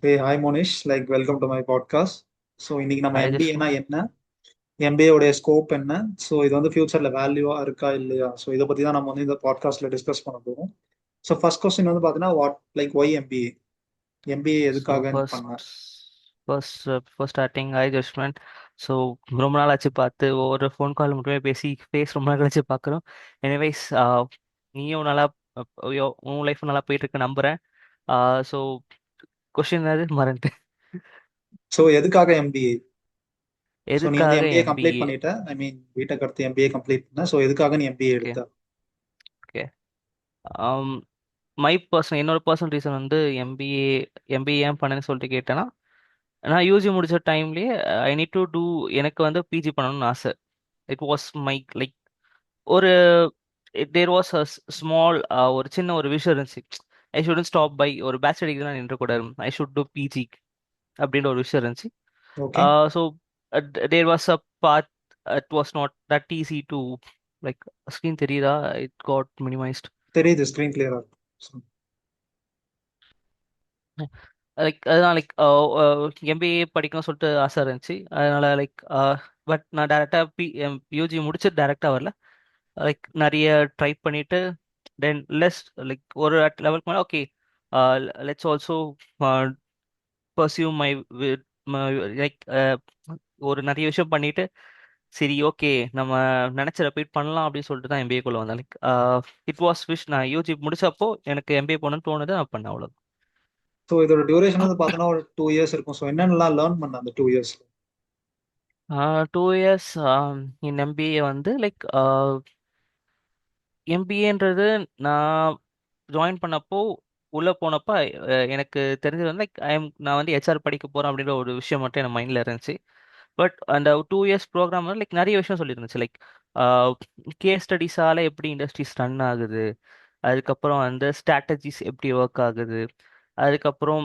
Hey hi Monish, welcome to my podcast. So இன்னைக்கு நம்ம hi எம்பிஏனா Jaswant. என்ன, எம்பிஏ உடைய ஸ்கோப் என்ன, ஸோ இது வந்து ஃபியூச்சர்ல வேல்யூவா இருக்கா இல்லையா, ஸோ இதை பத்தி தான் நம்ம வந்து இந்த பாட்காஸ்ட்ல டிஸ்கஸ் பண்ண போறோம். ஸோ ஃபர்ஸ்ட் கொஸ்டின் வந்து பார்த்தீங்கன்னா what why MBA, MBA so எதுக்காக நீ ஃபர்ஸ்ட் பண்ண? First first starting hi Jaswanth. So ரொம்ப நாள் ஆச்சு பார்த்து ஒரு ஃபோன் கால் மட்டுமே பேசி ஃபேஸ் ரொம்ப நாள் கழிச்சு பார்க்குறோம். எனிவைஸ், நீயும் நல்லா உன் லைஃப் நல்லா போயிட்டு இருக்கு நம்புறேன். ஸோ கொஸ்டின் என்னது மறந்துட்டேன். ஸோ எதுக்காக எம்பிஏ? ஸோ நீ வந்து எதுக்காக எம்பிஏ கம்ப்ளீட் எம்பிஏ? பண்ணிட்ட, ஐ மீன் பிடெக் அடுத்து எம்பிஏ கம்ப்ளீட் பண்ண, ஸோ எதுக்காக நீ எம்பிஏ ஓகே, எடுத்த? ஓகே. மை பர்சன் என்னோட பர்சனல் ரீசன் வந்து எம்பிஏ எம்பிஏ ஏன் பண்ணேன்னு சொல்லிட்டு கேட்டேன்னா, நான் யூஜி முடிச்ச டைம்லயே ஐ நீட் டு டூ எனக்கு வந்து பிஜி பண்ணணும்னு ஆசை. இட் வாஸ் மை லைக் ஒரு தேர் வாஸ் அ ஸ்மால் ஒரு சின்ன ஒரு விஷயம் இருந்துச்சு. ஐ ஷுடன் ஸ்டாப் பை ஒரு பேச்சுலர் டிகிரி தான் நின்றக்கூடாது, ஐ ஷுட் டூ பிஜி அப்படின்ற ஒரு விஷயம் இருந்துச்சு. Okay, so there was a path. It was not that easy to like. Screen தெரியுதா? It got minimised. தெரியுது, ஸ்க்ரீன் கிளியரா இருக்கு. லைக் அதுதான் லைக் எம்பிஏ படிக்கணும்னு சொல்லிட்டு ஆசை இருந்துச்சு. அதனால லைக் பட் நான் டேரெக்டாக யூஜி முடிச்சு டேரெக்டாக வரல. லைக் நிறைய ட்ரை பண்ணிட்டு தென் லெஸ் லைக் ஒரு லெவலுக்கு மேலே okay, let's also pursue my like ஒரு நிறைய விஷயம் பண்ணிட்டு சரி ஓகே நம்ம நினைச்ச ரிப்பீட் பண்ணலாம் அப்படின்னு சொல்லிட்டு தான் எம்பிஏக்குள்ள வந்தேன். Like it was wish. நான் யூஜி முடிச்சப்போ எனக்கு எம்பிஏ போகணும்னு தோணுது, நான் பண்ணேன் அவ்வளோ. ஸோ இதோட டியூரேஷன் வந்து பார்த்தோன்னா ஒரு 2 இயர்ஸ் இருக்கும். ஸோ என்னென்னலாம் லேர்ன் பண்ண அந்த 2 இயர்ஸ்? 2 இயர்ஸ் இன் எம்பிஏ வந்து லைக் எம்பிஏன்றது நான் ஜாயின் பண்ணப்போ உள்ள போனப்ப எனக்கு தெரிஞ்சது வந்து லைக் நான் வந்து ஹெச்ஆர் படிக்க போறேன் அப்படின்ற ஒரு விஷயம் மட்டும் என் மைண்ட்ல இருந்துச்சு. பட் அந்த 2 இயர்ஸ் ப்ரோக்ராம் வந்து லைக் நிறைய விஷயம் சொல்லியிருந்துச்சு. லைக் கேஸ் ஸ்டடிஸால எப்படி இண்டஸ்ட்ரீஸ் ரன் ஆகுது, அதுக்கப்புறம் அந்த ஸ்ட்ராட்டஜிஸ் எப்படி ஒர்க் ஆகுது, அதுக்கப்புறம்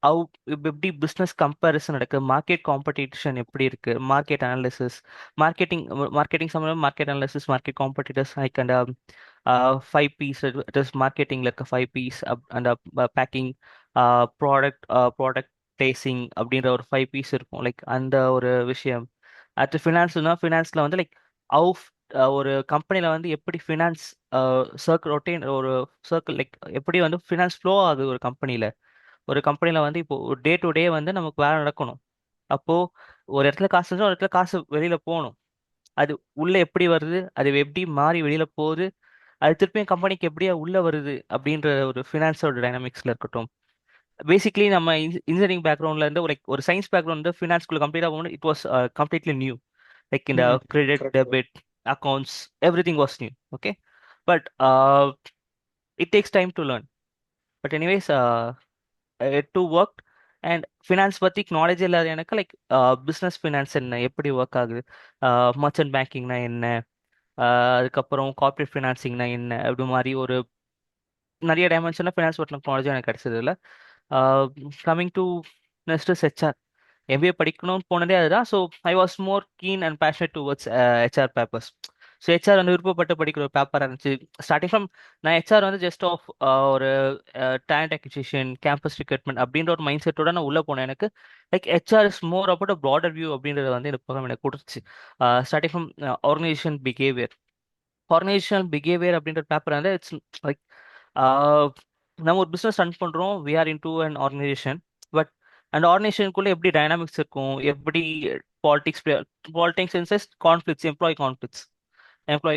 ஹவு எப்படி பிஸ்னஸ் கம்பேரிசன் நடக்குது, மார்க்கெட் காம்படிஷன் எப்படி இருக்கு, மார்க்கெட் அனாலிசிஸ், மார்க்கெட்டிங் மார்க்கெட்டிங் சம்மந்தம் market analysis, market competitors like and 5 P's. It is மார்க்கெட்டிங்ல இருக்க 5 பீஸ் அந்த பேக்கிங், ப்ராடக்ட் ப்ராடக்ட் பிளேசிங் அப்படின்ற ஒரு 5 பீஸ் இருக்கும். லைக் அந்த ஒரு விஷயம். அடுத்து ஃபினான்ஸ்னா ஃபினான்ஸ்ல வந்து லைக் ஹவு ஒரு கம்பெனில வந்து எப்படி ஃபினான்ஸ் சர்க்கிள் ரொட்டீன் ஒரு சர்க்கிள் லைக் எப்படி வந்து ஃபினான்ஸ் ஃப்ளோ ஆகுது ஒரு கம்பெனில. ஒரு கம்பெனில வந்து இப்போ டே டு டே வந்து நமக்கு வேலை நடக்கணும். அப்போ ஒரு இடத்துல காசு இருந்தா ஒரு இடத்துல காசு வெளியில போகணும். அது உள்ள எப்படி வருது, அது எப்படி மாறி வெளியில போகுது, அது திருப்பியும் கம்பெனிக்கு எப்படியா உள்ள வருது அப்படின்ற ஒரு ஃபினான்ஸோட டைனாமிக்ஸ்ல இருக்கட்டும். பேசிக்லி நம்ம இன்ஜினியரிங் பேக்ரவுண்ட்ல இருந்து ஒரு சயின்ஸ் பேக்ரவுண்ட் ஃபினான்ஸ்குள்ள கம்ப்ளீட்டா போகணும். It was completely new. Like இந்த ம், credit correct. Debit accounts everything was new. Okay, but it takes time to learn. But anyways, to work and finance பற்றி நாலேஜ் இல்லாத எனக்கு லைக் பிஸ்னஸ் ஃபினான்ஸ் என்ன, எப்படி work ஆகுது, மர்ச்சன்ட் பேங்கிங்னா என்ன, அதுக்கப்புறம் கார்ப்பரேட் ஃபினான்சிங்னா என்ன, அப்படி மாதிரி ஒரு நிறைய டைமென்ஷனில் ஃபினான்ஸ் பற்றின நாலேஜ் எனக்கு கிடைச்சது இல்லை. Coming to next HR. MBA படிக்கணும்னு போனதே அதுதான். So I was more keen and passionate towards HR papers. So HR வந்து விருப்பப்பட்டு படிக்கிற ஒரு பேப்பராக இருந்துச்சு. ஸ்டார்டிங் ஃப்ரம் நான் ஹெச்ஆர் வந்து ஜஸ்ட் ஆஃப் ஒரு டேலண்ட் அக்விசிஷன், கேம்பஸ் ரிக்ரூட்மெண்ட் அப்படின்ற ஒரு மைண்ட் செட்டோட நான் உள்ளே போனேன். எனக்கு like HR is more about a broader view அப்படின்றத வந்து இந்த ப்ரோக்ராம் எனக்கு கொடுத்துச்சு. Starting from organisation behaviour. Organisational behaviour அப்படின்ற பேப்பர் வந்து இட்ஸ் லைக் நம்ம ஒரு பிஸ்னஸ் ரன் பண்ணுறோம், we are in to an organisation. But அந்த ஆர்கனைசேஷனுக்குள்ள எப்படி டைனாமிக்ஸ் இருக்கும், எப்படி பாலிடிக்ஸ் பாலிடிக்ஸ் இன்செஸ் கான்ஃப்ளிக்ஸ், எம்ப்ளாயி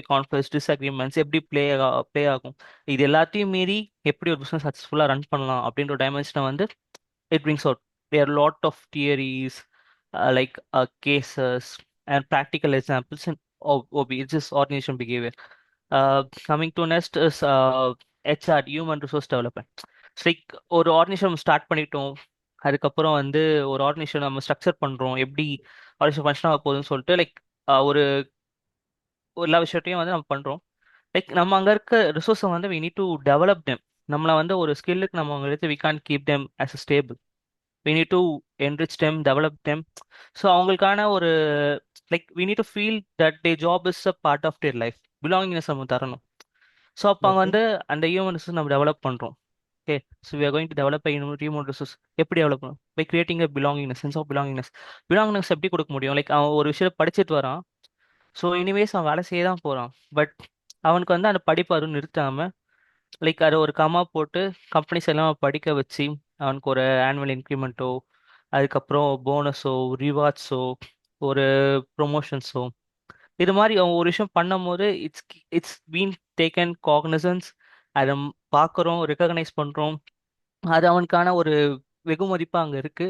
கான்ஃப்ளிக்ஸ் டிஸ்அக்ரிமெண்ட்ஸ் எப்படி ப்ளே ஆகும், இது எல்லாத்தையும் மீறி எப்படி ஒரு பிஸ்னஸ் சக்ஸஸ்ஃபுல்லாக ரன் பண்ணலாம் அப்படின்ற டைமென்ஷனை வந்து it brings out. There are a lot of theories, cases and practical examples in OB. It's just organization behavior. Coming to next is HR, human resource development. It's like ஒரு organisation start பண்ணிட்டோம், அதுக்கப்புறம் வந்து ஒரு organisation நம்ம structure பண்றோம், எப்படி organisation function ஆக போகுதுன்னு சொல்லிட்டு லைக் ஒரு எல்லா விஷயத்தையும் வந்து நம்ம பண்றோம். லைக் நம்ம அங்க இருக்க ரிசோர்ஸை வந்து we need to develop them. நம்மள வந்து ஒரு ஸ்கில்லுக்கு நம்ம அவங்க எடுத்து we can't keep them as a stable. We need to enrich them, develop them. So அவங்களுக்கான ஒரு like we need to feel that their job is a part of their life. Belongingness நம்ம தரணும். ஸோ அப்போ அங்கே okay. வந்து அந்த humans நம்ம develop பண்ணுறோம். Okay, so we are going to develop human resource. எப்படி டெவலப் பண்ணணும்? By creating a belongingness, sense of belongingness. Belongingness எப்படி கொடுக்க முடியும்? லைக் அவன் ஒரு விஷயத்தை படிச்சுட்டு வரான், ஸோ எனிவேஸ் அவன் வேலை செய்ய தான் போகிறான். பட் அவனுக்கு வந்து அந்த படிப்பு அதுவும் நிறுத்தாம, லைக் அதை ஒரு கமா போட்டு கம்பெனிஸ் எல்லாம் படிக்க வச்சு அவனுக்கு ஒரு ஆனுவல் இன்க்ரிமெண்ட்டோ, அதுக்கப்புறம் போனஸோ, ரிவார்ட்ஸோ, ஒரு ப்ரொமோஷன்ஸோ, இது மாதிரி அவன் ஒரு விஷயம் பண்ணும்போது it's it's been taken cognisance. அதை பார்க்குறோம், ரெக்கக்னைஸ் பண்ணுறோம். அது அவனுக்கான ஒரு வெகுமதிப்பா அங்க இருக்கு.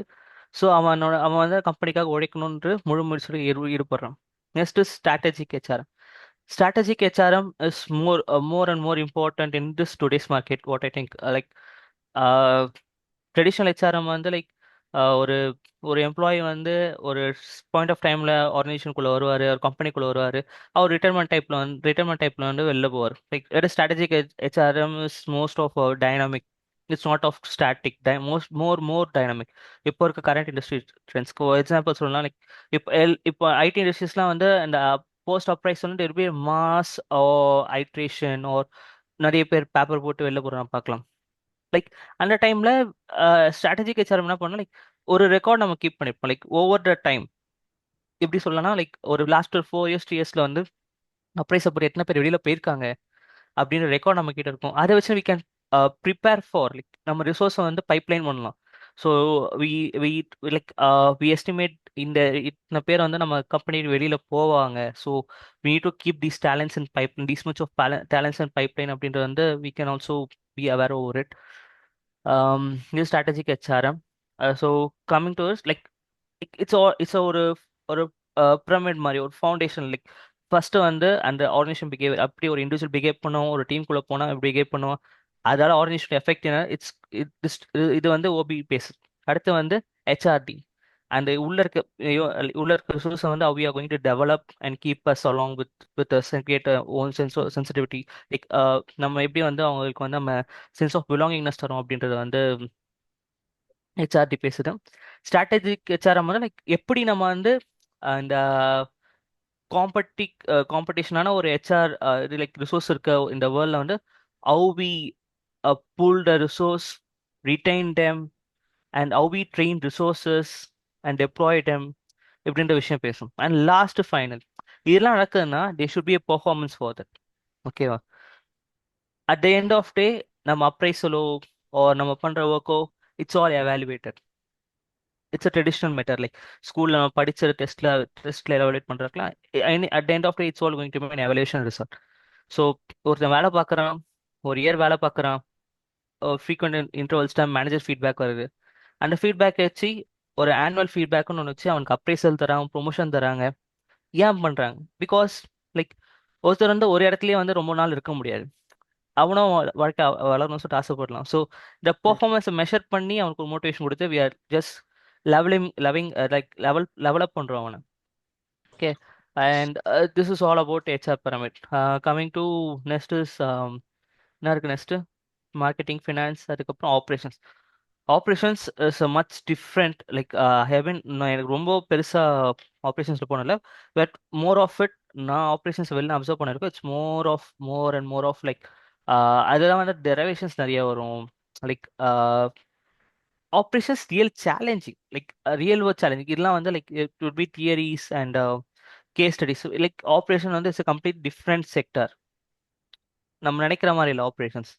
ஸோ அவன் வந்து கம்பெனிக்காக உழைக்கணும்ன்ற முழு முயற்சியில் ஈடுபடுறான். Next strategic HRM. Strategic HRM is more and more important in this today's market. What I think, like traditional HRM வந்து லைக் ஒரு ஒரு எம்ப்ளாயி வந்து ஒரு பாயிண்ட் ஆஃப் டைம்ல ஆர்கனைசேஷனுக்குள்ள வருவார், ஒரு கம்பெனிக்குள்ள வருவார், அவர் ரிட்டைர்மெண்ட் டைப்ல வந்து வெளில போவார். Like strategic HRM is most of dynamic. It's not of static, more dynamic. இப்போ இருக்க கரண்ட் இண்டஸ்ட்ரி ட்ரெண்ட்ஸ்க்கு எக்ஸாம்பிள் சொல்லலாம். லைக் இப்போ ஐடி இண்டஸ்ட்ரீஸ்லாம் வந்து அந்த போஸ்ட் அப்ரைஸ் வந்து இருப்பே மாஸ் ஐட்ரேஷன் ஆர் நிறைய பேர் பேப்பர் போட்டு வெளில போடுறாங்க பார்க்கலாம். லைக் அந்த டைம்ல ஸ்ட்ராட்டஜிக் ஹெச்ஆர்எம் என்ன பண்ணலாம், லைக் ஒரு ரெக்கார்ட் நம்ம கீப் பண்ணிருப்போம். லைக் ஓவர் த டைம் எப்படி சொல்லலாம், லைக் ஒரு லாஸ்ட் ஒரு 4 இயர்ஸ் 3 இயர்ஸ்ல வந்து அப்ரைஸ் அப்படி எத்தனை பேர் வெளியில போயிருக்காங்க அப்படின்ற ரெக்கார்ட் நம்ம கிட்ட இருக்கும். அதை வச்சு we can prepare for like நம்ம ரிசோர்ஸை வந்து பைப்லைன் பண்ணலாம். So we we like we estimate இந்த இத்தனை பேர் வந்து நம்ம கம்பெனி வெளியில போவாங்க. So we need to keep these talents in pipe, these much of talents in pipeline அப்படின்றது வந்து we can also be aware over it. இது strategic HRM. So coming to like it's ஒரு பிரமிட் மாதிரி ஒரு foundation. Like first வந்து அந்த organisation behave அப்படி ஒரு இண்டிவிஜுவல் பிஹேவ் பண்ணுவோம், ஒரு டீமுக்குள்ள போனால் எப்படி பிஹேவ் பண்ணுவோம், அதால ஆர்கனைசேஷன் எஃபெக்ட் என்ன, இது வந்து ஓபி பேஸ். அடுத்து வந்து ஹெச்ஆர்டி, அந்த உள்ள இருக்க ரிசோர்ஸை வந்து we are going to develop and keep us along with us and create a own sense of sensitivity. Like நம்ம எப்படி வந்து அவங்களுக்கு வந்து நம்ம சென்ஸ் ஆஃப் பிலாங்கிங்னஸ் தரோம் அப்படின்றது வந்து ஹெச்ஆர்டி பேசுது. ஸ்ட்ராட்டஜிக் ஹெச்ஆர்எம் வந்து லைக் எப்படி நம்ம வந்து இந்த காம்படிஷனான ஒரு ஹெச்ஆர் லைக் ரிசோர்ஸ் இருக்க இந்த வேர்ல்ட்ல வந்து how we pull the resource, retain them, and how we train resources and deploy them இப்படின்ற விஷயம் பேசும். அண்ட் லாஸ்ட் ஃபைனல் இதெல்லாம் நடக்குதுன்னா they should be a performance for that. ஓகேவா? At the end of day நம்ம அப்ரைசலோ நம்ம பண்ற ஒர்க்கோ it's all evaluated. It's a traditional method. Like ஸ்கூல்ல நம்ம படிச்ச டெஸ்ட்ல எவாலுவேட் பண்றதுலாம் at end of day it's all going to be an evaluation result. So ஒருத்தன் வேலை பார்க்குறான், ஒரு இயர் வேலை பார்க்குறான், frequent intervals time manager feedback வருது. அந்த ஃபீட்பேக் வச்சு ஒரு ஆனுவல் ஃபீட்பேக்னு ஒன்று வச்சு அவனுக்கு அப்ரைசல் தராங்க, ப்ரொமோஷன் தராங்க. ஏன் பண்றாங்க? பிகாஸ் லைக் ஒருத்தர் வந்து ஒரு இடத்துலயே வந்து ரொம்ப நாள் இருக்க முடியாது. அவனும் வாழ்க்கை வளரணும்னு சொல்லிட்டு ஆசைப்படலாம். ஸோ இந்த பெர்ஃபார்மன்ஸை மெஷர் பண்ணி அவனுக்கு ஒரு மோட்டிவேஷன் கொடுத்து we are just level up பண்றோம் அவனை. Okay, and this is all about HR pyramid. Coming to next is என்ன இருக்கு நெக்ஸ்ட்? மார்க்கெட்டிங், ஃபினான்ஸ், அதுக்கப்புறம் operations. Operations is a much different. Like even நான் எனக்கு ரொம்ப பெருசா ஆப்ரேஷன்ஸ்ல போனல. பட் மோர் ஆஃப் இட் நான் ஆப்ரேஷன்ஸ் வெளில அப்சர்வ் பண்ணிருக்கேன். It's more and more of like அதெல்லாம் வந்து டெரிவேஷன்ஸ் நிறைய வரும். Like operations real challenging, like real word challenging. இதெல்லாம் வந்து like it would be theories and case studies. Like operation வந்து இட்ஸ் கம்ப்ளீட் டிஃப்ரெண்ட் செக்டர். நம்ம நினைக்கிற மாதிரி இல்லை ஆப்ரேஷன்ஸ்.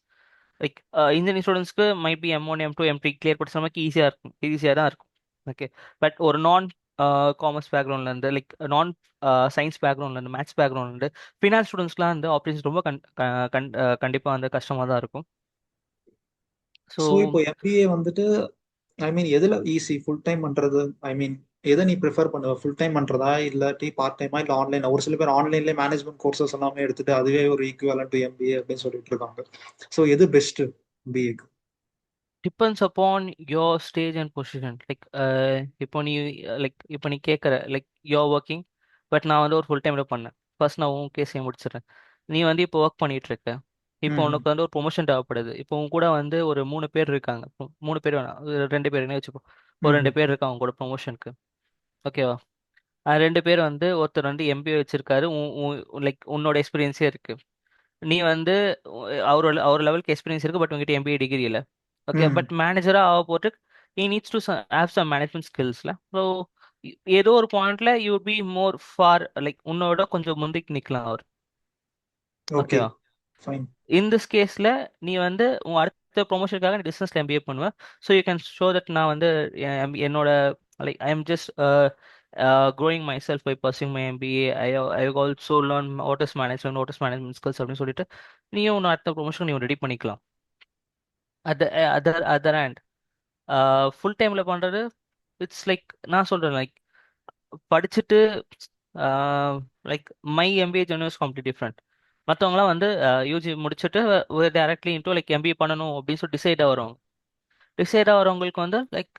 லைக் இன்ஜினியரிங் ஸ்டூடெண்ட்ஸ்க்கு might be M1 M2 M3 clear படிச்ச நமக்கு ஈஸியாக தான் இருக்கும். ஓகே, பட் ஒரு நான் காமர்ஸ் பேக்ரவுண்ட்லேருந்து, லைக் நான் சயின்ஸ் பேக்ரவுண்ட்லேருந்து, மேத்ஸ் பேக்ரவுண்ட்லேருந்து ஃபினான்ஸ் ஸ்டூடெண்ட்ஸ்லாம் வந்து ஆப்ரேஷன்ஸ் ரொம்ப கண்டிப்பாக வந்து கஷ்டமாக தான் இருக்கும். ஸோ ஸோ இப்போ எம்பிஏ வந்துட்டு ஐ மீன் எதுல ஈஸி ஃபுல் டைம் பண்றது? ஐ மீன் எதை நீ ப்ரிஃபர் பண்ணுவ? ஃபுல் டைம் பண்றதா இல்லாட்டி பார்ட் டைமா இல்ல ஆன்லைன்? ஒரு சில பேர் ஆன்லைன்ல மேனேஜ்மெண்ட் கோர்சஸ் எல்லாமே எடுத்துட்டு அதுவே ஒரு ஈக்குவலன்ட் டு எம்பிஏ அப்படின்னு சொல்லிட்டு இருக்காங்க. ஸோ எது பெஸ்ட் எம்பிஏக்கு? Depends upon your stage and position. Like இப்போ நீ கேட்குற லைக் யோர் ஒர்க்கிங், பட் நான் வந்து ஒரு ஃபுல் டைமில் பண்ணேன். ஃபர்ஸ்ட் நான் உன் கேஸையும் முடிச்சிடுறேன். நீ வந்து இப்போ ஒர்க் பண்ணிட்டு இருக்க. இப்போ ம் உனக்கு வந்து ஒரு ப்ரொமோஷன் தேவைப்படுது. இப்போ உன் கூட வந்து ஒரு 3 பேர் இருக்காங்க. 3 பேர் வேணாம், ஒரு 2 பேர் வச்சுக்கோ. ஒரு ம் 2 பேர் இருக்காங்க உங்க கூட ப்ரொமோஷனுக்கு. ஓகேவா? 2 பேர் வந்து ஒருத்தர் வந்து எம்பிஏ வச்சிருக்காரு, லைக் உன்னோட எக்ஸ்பீரியன்ஸே இருக்கு. நீ வந்து அவர் லெவலுக்கு எக்ஸ்பீரியன்ஸ் இருக்கு, பட் உங்ககிட்ட எம்பிஏ டிகிரி இல்லை. ஓகே, ம். பட் மேனேஜரா ஆக போட்டு he needs to have some management skillsல. ஸோ ஏதோ ஒரு பாயிண்ட்ல you be more for like உன்னோட கொஞ்சம் முந்திக்கு நிக்கலாம் அவர். ஓகே, ஓகேவா? ஃபைன். இன் திஸ் கேஸ்ல நீ வந்து உன் அடுத்த ப்ரொமோஷனுக்காக நீ டிஸ்டன்ஸ்ல எம்பிஏ பண்ணுவ. So you can show that நான் வந்து என்னோட like I am just growing myself by pursuing my MBA. I also learn what is management, what is management skills அப்படின்னு சொல்லிட்டு நீயும் உன் அடுத்த ப்ரொமோஷன் நீ ரெடி பண்ணிக்கலாம். அதர் ஹேண்ட் ஃபுல் டைம்ல பண்றது இட்ஸ் லைக் நான் சொல்றேன் லைக் படிச்சுட்டு like my MBA journey is complete different. மற்றவங்களாம் வந்து யூஜி முடிச்சுட்டு டைரக்ட்லி இன்டூ லைக் எம்பிஏ பண்ணணும் அப்படின்னு சொல்லி டிசைடாக வருவாங்க. டிசைடாக வரவங்களுக்கு வந்து லைக்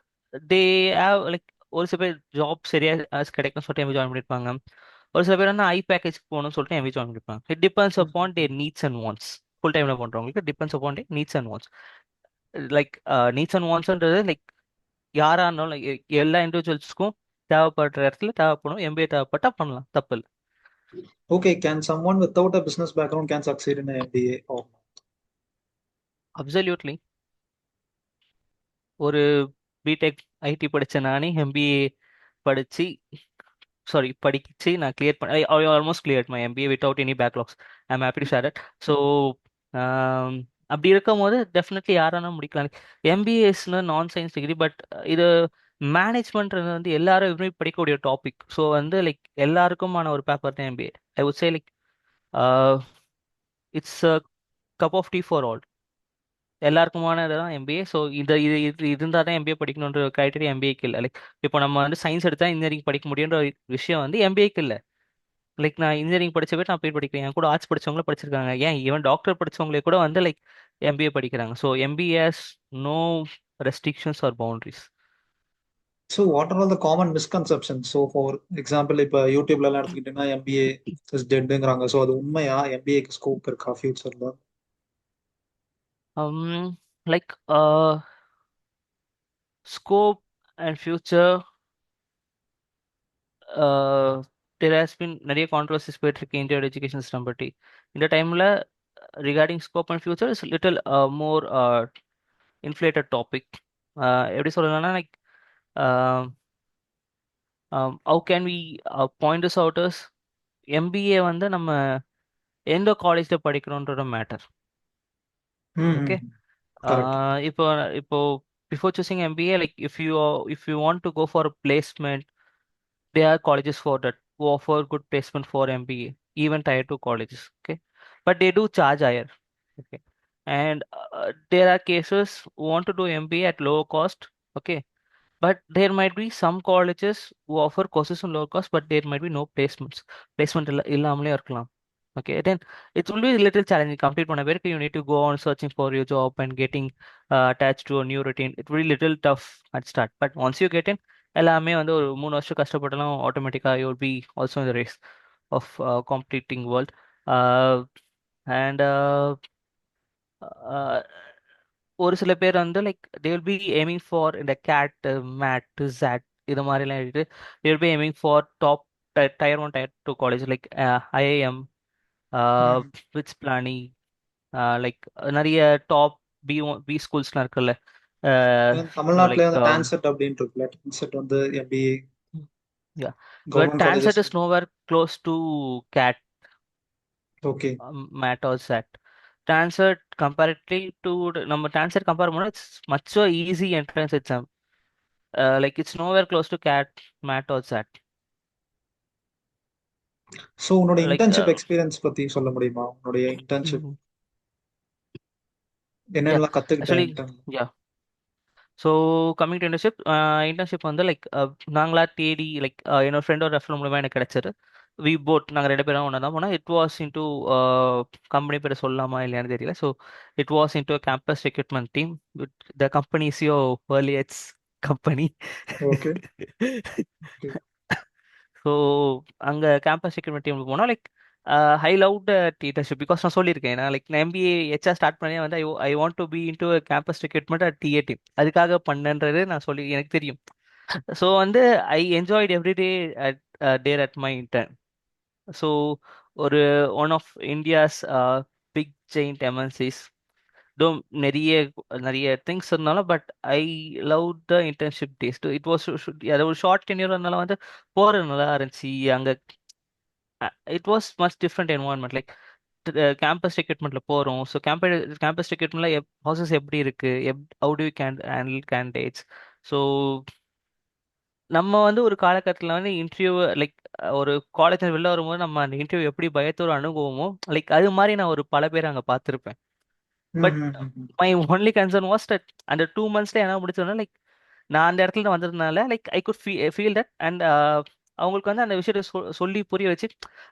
தே ஹேவ் லைக் ஒரு சில பேர் ஜாப் சரியா கிடைக்கும்னு சொல்லிட்டு எம்பி ஜாயின் பண்ணியிருப்பாங்க. ஒரு சில பேர் வந்து ஐ பேக்கேஜ் போகணும்னு சொல்லிட்டு எம்பி ஜாயின் பண்ணியிருப்பாங்க. It depends upon their needs and wants. Full டைம்ல பண்றவங்களுக்கு depends upon their needs and wants. Like needs and வாண்ட்ஸ்ன்றது லைக் யாரா இருந்தாலும் எல்லா இண்டிவிஜுவல்ஸ்க்கும் தேவைப்படுற இடத்துல தேவைப்படும். எம்பிஏ தேவைப்பட்டா பண்ணலாம், தப்பு இல்லை. Okay, can someone without a business background can succeed in MBA? Absolutely. ஒரு பிடெக் ஐடி படிச்ச நானே எம்பிஏ படிச்சு படிச்சு நான் கிளியர் பண்ண ஐ almost clear my MBA without any backlogs. I am happy to share it. So அப்படி இருக்கும் போது டெஃபினெட்லி யாராலும் முடிக்கலாம். எம்பிஏஸ்னு நான் சயின்ஸ் டிகிரி, பட் இது மேனேஜ்மெண்ட்ன்றது வந்து எல்லாரும் விரும்பி படிக்கக்கூடிய டாபிக். ஸோ வந்து லைக் எல்லாருக்குமான ஒரு பேப்பர் தான் MBA. I would say like it's a cup of tea for all. எல்லாருக்குமானது தான் எம்பிஏ. ஸோ இது இருந்தால் தான் எம்பிஏ படிக்கணுன்ற கிரைட்டீரியா எம்பிஏக்கு இல்லை. லைக் இப்போ நம்ம வந்து சயின்ஸ் எடுத்தால் இன்ஜினியரிங் படிக்க முடியுன்ற ஒரு விஷயம் வந்து எம்பிஏக்கு இல்லை. லைக் நான் இன்ஜினியரிங் படிச்ச பேர் நான் போய் படிக்கிறேன். என் கூட ஆர்ட்ஸ் படிச்சவங்களும் படிச்சிருக்காங்க. ஏன் ஈவன் டாக்டர் படிச்சவங்களே கூட வந்து லைக் எம்பிஏ படிக்கிறாங்க. So MBAs no restrictions or boundaries. So what are all the common misconception? So for example, இப்போ யூடியூப்ல எல்லாம் எடுத்துக்கிட்டீங்கன்னா எம்பிஏ இஸ் டெட்டுங்கிறாங்க. ஸோ அது உண்மையா? எம்பிஏக்கு ஸ்கோப் இருக்கா ஃபியூச்சர்ல? Like scope and future, there has been நிறைய கான்ட்ரவர்சிஸ் போயிட்டு இருக்கு இந்தியோட எஜுகேஷன் சிஸ்டம் பற்றி. இந்த டைம்ல regarding scope and future is little more inflated topic. எப்படி சொல்லலாம்னா like how can we point this out is MBA வந்து நம்ம எந்த காலேஜில் படிக்கிறோன்ற மேட்டர். Okay, hmm. கரெக்ட். இப்போ இப்போ before choosing MBA like if you want to go for placement, there are colleges for that who offer good placement for MBA, even tier 2 colleges. Okay, but they do charge higher. Okay, and there are cases who want to do MBA at lower cost. Okay, but there might be some colleges who offer courses on low cost, but there might be no placements. Placement இல்லாமலே இருக்கலாம். Okay, then it will be a little challenging. Complete பண்ண பேருக்கு you need to go on searching for your job and getting attached to a new routine. It will be little tough at start, but once you get in, எல்லாமே வந்து ஒரு 3 வருஷம் கஷ்டப்பட்டாலும் ஆட்டோமேட்டிக்கா you will be also in the race of competing world. And ஒரு சில பேர் வந்து like they will be aiming for இந்த கேட் மேட் ஜாட் இது மாதிரிலாம் எடுத்து they will be aiming for top tier 1 tier 2 college like IIM, hmm. BITS Pilani, like நிறைய top B ஸ்கூல்ஸ்லாம் இருக்குல்ல. தமிழ்நாட்டிலே லைக் வந்து டான்செட் அப்படின்னு இருக்குல்ல. டான்செட் வந்து MBA yeah, but government TANCET colleges. Is nowhere close to CAT, okay. MAT or XAT. TANCET comparatively to நம்ம TANCET compare பண்ணால் it's much easy entrance exam. Like it's nowhere close to cat, mat or sat. So உன்னோட Like internship experience பத்தி சொல்ல முடியுமா? உன்னுடைய internship mhm. Yeah, என்னென்னலாம் கத்துக்கிட்டேன் actually, intern? yeah. So coming to internship வந்து லைக் நாங்களா தேடி லைக் என்னோட ஃப்ரெண்டோட ரெஃபர் மூலமாக எனக்கு கிடைச்சது. வி போட் நாங்கள் 2 பேரும் ஒன்றா தான் போனோம். இட் வாஸ் இன்டூ கம்பெனி பேர் சொல்லலாமா இல்லையான்னு தெரியல. So it was into campus recruitment team with the company சிஓ எர்லியட்ஸ் கம்பெனி. ஓகே. ஓகே. ஸோ அங்கே கேம்பஸ் ரெக்ரூட்மெண்ட் டீம் போனால் like I love the teachership because நான் சொல்லியிருக்கேன் நான் லைக் நான் எம்பிஏ ஹெச்ஆர் ஸ்டார்ட் பண்ணி வந்து I want to be into campus recruitment at TA team. அதுக்காக பண்ணன்றது நான் சொல்லி எனக்கு தெரியும். ஸோ வந்து I enjoyed every day at there at my intern. So ஒரு one of India's big giant MNCs though நிறைய நிறைய திங்ஸ் இருந்தாலும், but I love the internship days. It was அது ஒரு ஷார்ட் டென்யூர் இருந்தாலும் வந்து போறது நல்லா இருந்துச்சு அங்க. It was much different environment. Like campus ரெக்ரூட்மெண்ட்ல போறோம். ஸோ கேம்பஸ் ரெக்ரூட்மெண்ட்ல ப்ராசஸ் எப்படி இருக்கு, how do you can handle candidates. So நம்ம வந்து ஒரு காலகட்டத்தில் வந்து இன்டர்வியூ லைக் ஒரு காலேஜ் வெளில வரும்போது நம்ம அந்த இன்டர்வியூ எப்படி பயத்தோட அணுகுவோமோ, லைக் அது மாதிரி நான் ஒரு பல பேர் அங்கே பார்த்துருப்பேன். ம், பட் ம், ம், ம். My only concern was that அந்த 2 மந்த்ஸ்ல என்ன முடிச்சோன்னா, லைக் நான் அந்த இடத்துல வந்ததுனால like I could feel that. And அவங்களுக்கு வந்து அந்த விஷயத்தை சொல்லி புரிய வச்சு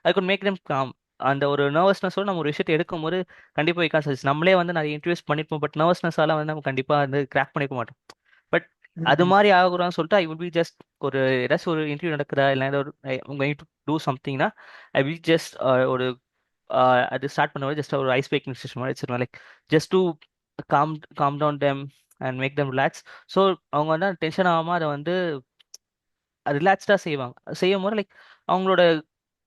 I could make them calm. அந்த ஒரு நர்வஸ்னஸோட நம்ம ஒரு விஷயத்தை எடுக்கும்போது கண்டிப்பாக we can't success. நம்மளே வந்து நிறைய இன்டர்வியூஸ் பண்ணிருப்போம், பட் நர்வஸ்னஸால வந்து நம்ம கண்டிப்பாக வந்து கிராக் பண்ணிக்க மாட்டோம். பட் ம், அது ம். மாதிரி ஆகுறான்னு சொல்லிட்டு ஐ வில் பி ஜஸ்ட் ஒரு ஏதாச்சும் ஒரு இன்டர்வியூ நடக்குதா இல்லை ஏதோ ஒரு கோயிங் டு டூ சம்திங்னா ஐ வில் ஜஸ்ட் ஒரு அது ஸ்டார்ட் பண்ணும்போது ஜஸ்ட் ஒரு ஐஸ் பிரேக்கிங் சிஸ்டம் மாதிரி வச்சிருவேன். Like just to calm calm down them and make them relax. So அவங்க வந்து டென்ஷன் ஆகாமல் அதை வந்து ரிலாக்ஸ்டாக செய்வாங்க. செய்யும் போது லைக் அவங்களோட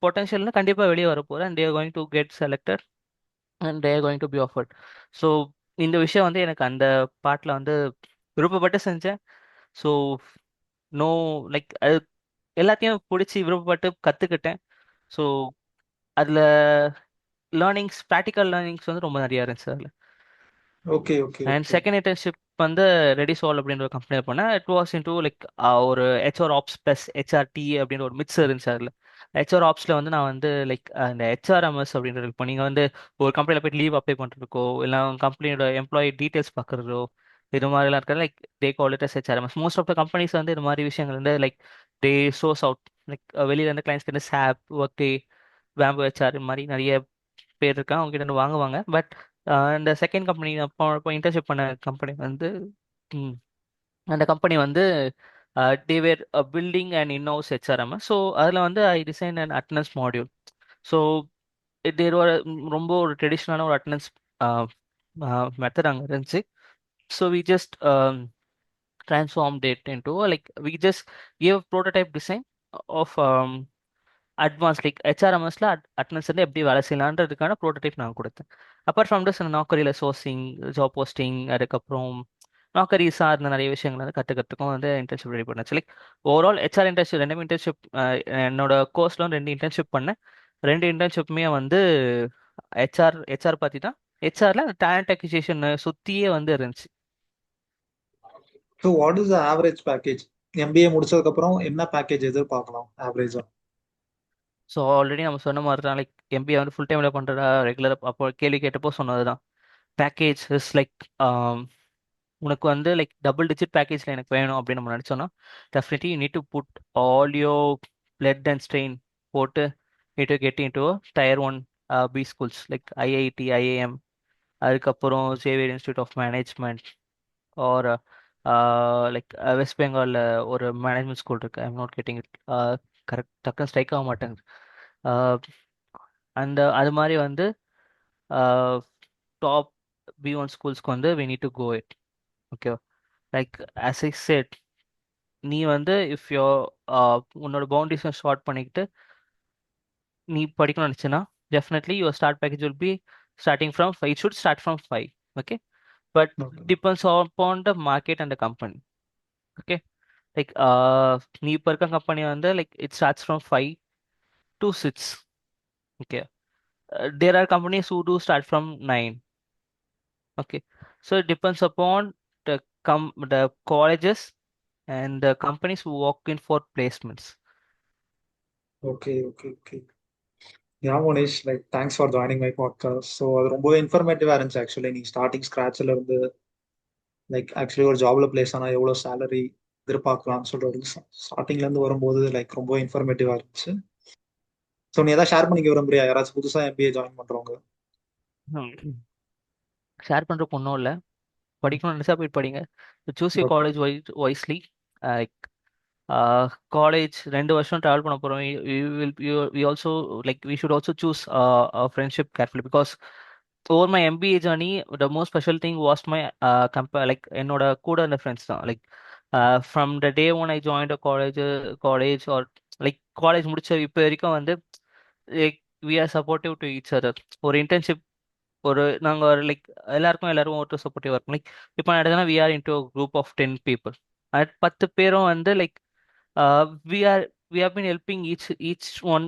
பொட்டன்ஷியல்னு கண்டிப்பாக வெளியே வர போகிறேன். And they're going to get selected and they're going to be offered. So இந்த விஷயம் வந்து எனக்கு அந்த பாட்டில் வந்து விருப்பப்பட்டு செஞ்சேன். ஸோ நோ லைக் அது எல்லாத்தையும் பிடிச்சி விருப்பப்பட்டு கற்றுக்கிட்டேன். ஸோ அதில் லேர்னிங்ஸ், ப்ராக்டிக்கல் லேர்னிங்ஸ் வந்து ரொம்ப நிறையா இருந்துச்சு அதில். Okay, okay, and okay. Second internship வந்து ரெடிசால் அப்படின்ற ஒரு கம்பெனியில் பண்ணேன். இட் வாஸ் இன்டூ லைக் ஒரு ஹெச்ஆர் ஆப்ஸ் ப்ளஸ் ஹெச்ஆர்டி அப்படின்ற ஒரு மிக்ஸ் இருந்துச்சு அதில். ஹெச்ஆர் ஆப்ஸில் வந்து நான் வந்து லைக் அந்த ஹெச்ஆர்எம்எஸ் அப்படின்றது, இப்போ நீங்கள் வந்து ஒரு கம்பெனியில் போய்ட்டு லீவ் அப்ளை பண்ணுறதுக்கோ இல்லை கம்பெனியோட எம்ப்ளாயி டீட்டெயில்ஸ் பார்க்குறதோ இது மாதிரிலாம் இருக்கிறது like they call it as HRMS. Most of the companies வந்து இது மாதிரி விஷயங்கள் வந்து like they source out. Like வெளியில இருந்து கிளைண்ட்ஸ்க்கு வந்து சாப், ஒர்க்டே, பேம்பு ஹெச்ஆர் இது மாதிரி நிறைய பேர் இருக்காங்க, அவங்க கிட்ட இருந்து வாங்குவாங்க. பட் இந்த செகண்ட் கம்பெனி அப்போ இன்டர்ன்ஷிப் பண்ண கம்பெனி வந்து ம், அந்த கம்பெனி வந்து they were building and inhouse HRM. So அதில் வந்து I design and attendance module. So there ஒரு ரொம்ப ஒரு ட்ரெடிஷ்னலான ஒரு அட்டனன்ஸ் மெத்தட் அங்கே இருந்துச்சு. So we just transformed it into like we just gave a prototype design of advance like ஹெச்ஆர்எம்எஸ்ல அட்டனன்ஸ் வந்து எப்படி வேலை செய்யலான்றதுக்கான ப்ரோட்டோடைப் நான் கொடுத்தேன். அப்பார்ட் ஃப்ரம் திஸ் நாக்கரியில் சோர்சிங், ஜாப் போஸ்டிங், அதுக்கப்புறம் நாக்கரி சார்ந்த நிறைய விஷயங்கள் வந்து கற்றுக்கிறதுக்கும் வந்து இன்டர்ன்ஷிப் ரெடி பண்ணேன். லைக் ஓவரால் ஹெச்ஆர் இன்டர்ன்ஷிப் ரெண்டுமே இன்டர்ன்ஷிப் என்னோட கோர்ஸ்ல வந்து 2 இன்டர்ன்ஷிப் பண்ணேன். 2 இன்டர்ன்ஷிப்புமே வந்து ஹெச்ஆர் பற்றி தான். ஹெச்ஆர்ல டேலண்ட் அக்விசிஷன் சுற்றியே வந்து இருந்துச்சு. So what is the average package? MBA முடிச்சதுக்கு அப்புறம் என்ன பேக்கேஜ் எதிர்பார்க்கலாம் ஆவரேஜா? ஸோ ஆல்ரெடி நம்ம சொன்ன மாதிரி தான், லைக் எம்பிஏ வந்து ஃபுல் டைமில் பண்ணுறதா ரெகுலர் அப்போ கேள்வி கேட்டப்போ சொன்னது தான். பேக்கேஜ் இஸ் லைக் உனக்கு வந்து லைக் டபுள் டிஜிட் பேக்கேஜில் எனக்கு வேணும் அப்படின்னு நம்ம நினச்சோன்னா definitely you need to put all your blood and strain போட்டு need to get in to tier 1 B schools like IIT, IIM, அதுக்கப்புறம் Xavier institute of management or like West பெங்காலில் ஒரு மேனேஜ்மெண்ட் ஸ்கூல் இருக்குது. I'm not getting it correct, டக்குன்னு strike ஆக மாட்டேங்குது. அந்த அது மாதிரி வந்து டாப் பி1 ஸ்கூல்ஸ்க்கு வந்து we need to go it. Okay, like as I said, நீ வந்து இஃப் யோ உன்னோட பவுண்டரிஸை ஷார்ட் பண்ணிக்கிட்டு நீ படிக்கணும்னு நினச்சினா definitely your start package will be starting from 5. It should start from 5. Okay, but okay, depends on the market and the company. Okay, like நீ இப்போ இருக்க கம்பெனி வந்து like it starts from 5 to 6. Okay, there are companies who do start from 9. Okay, so it depends upon the colleges and the companies who walk in for placements. Okay, okay, okay. Yeah Monish, like thanks for joining my podcast. So அது ரொம்பவே இன்ஃபர்மேட்டிவா இருந்துச்சு actually. நீ starting ஸ்க்ராட்ச்ல இருந்து like actually ஒரு ஜாப்ல place ஆனால் எவ்வளோ salary எதிர்பார்க்கலாம்னு சொல்றது ஸ்டார்டிங்ல இருந்து வரும்போது லைக் ரொம்ப இன்ஃபர்மேட்டிவா இருந்துச்சு. ஸோ நீ ஏதாவது ஷேர் பண்ணிக்க விரும்புறியா யாராச்சும் புதுசா எம்பிஏ ஜாயின் பண்றவங்க? ஷேர் பண்ணுறதுக்கு ஒன்றும் இல்லை, படிக்கணும்னு நினச்சா போய் படிங்க. Choose you okay, college wisely. Like college 2 வருஷம் ட்ராவல் பண்ண போகிறோம். We also like we should also choose friendship carefully because over my MBA journey the most special thing was my like என்னோட கூட இருந்த ஃப்ரெண்ட்ஸ் தான். Like from the day one I join college or like college முடிச்ச இப்போ வரைக்கும் வந்து like we are supportive to each other. ஒரு internship நாங்கள் ஒரு லைக் எல்லாரும் ஒருத்தர் சப்போர்ட்டிவாக இருக்கும். லைக் இப்போ நான் எடுத்தேன்னா we are into group of 10 people. 10 பேரும் வந்து like we are we have been helping each one.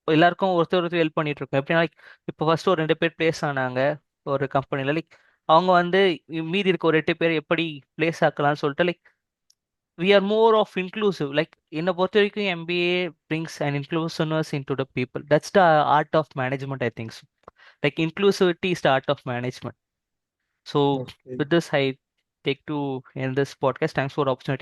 எல்லாருக்கும் ஒருத்தர் ஹெல்ப் பண்ணிட்டு இருக்கோம். எப்படின்னா லைக் இப்போ ஃபர்ஸ்ட் ஒரு 2 பேர் பிளேஸ் ஆனாங்க ஒரு கம்பெனியில். லைக் அவங்க வந்து மீதி இருக்க ஒரு 8 பேர் எப்படி பிளேஸ் ஆக்கலாம்னு சொல்லிட்டு like we are more of inclusive. Like என்னை பொறுத்த வரைக்கும் MBA brings an inclusiveness into the people. That's the art of management, I think so. Like inclusivity is the art of management. So okay. with this, I take to end this podcast. Thanks for the opportunity.